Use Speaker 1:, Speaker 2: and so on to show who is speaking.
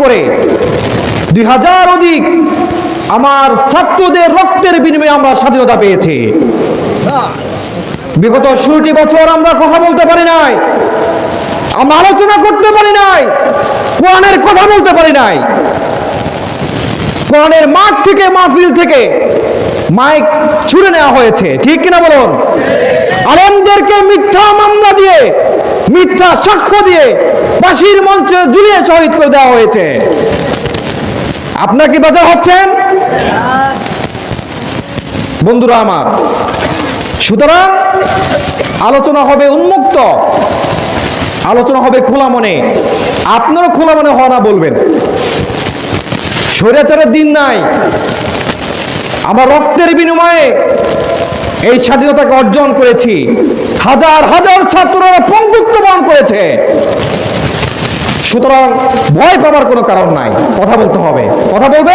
Speaker 1: করে 2000 অধিক আমার ছাত্রদের রক্তের বিনিময়ে আমরা স্বাধীনতা পেয়েছি। বিগত 16টি বছর আমরা কথা বলতে পারি নাই, আমরা আলোচনা করতে পারি নাই, কোরআনের কথা বলতে পারি নাই। কোরআনের মাঠ থেকে, মাহফিল থেকে মাইক ছুড়ে নেওয়া হয়েছে, ঠিক কিনা বলুন? আলেমদেরকে মিথ্যা মামলা দিয়ে, মিথ্যা সাক্ষ্য দিয়ে ফাঁসির মঞ্চে ঝুলিয়ে শহীদ করে দেওয়া হয়েছে। আপনার কি বাধা হচ্ছেন বন্ধুরা আমার? সুতরাং আলোচনা হবে উন্মুক্ত, আলোচনা হবে খোলা মনে। আপনারও খোলা মনে হওয়া না বলবেন। স্বৈরাচারের দিন নাই, আমরা রক্তের বিনিময়ে এই স্বাধীনতাকে অর্জন করেছি। হাজার হাজার ছাত্ররা পঙ্গুত্ব বরণ করেছে। সুতরাং ভয় পাবার কোনো কারণ নাই, কথা বলতে হবে। কথা বলবে।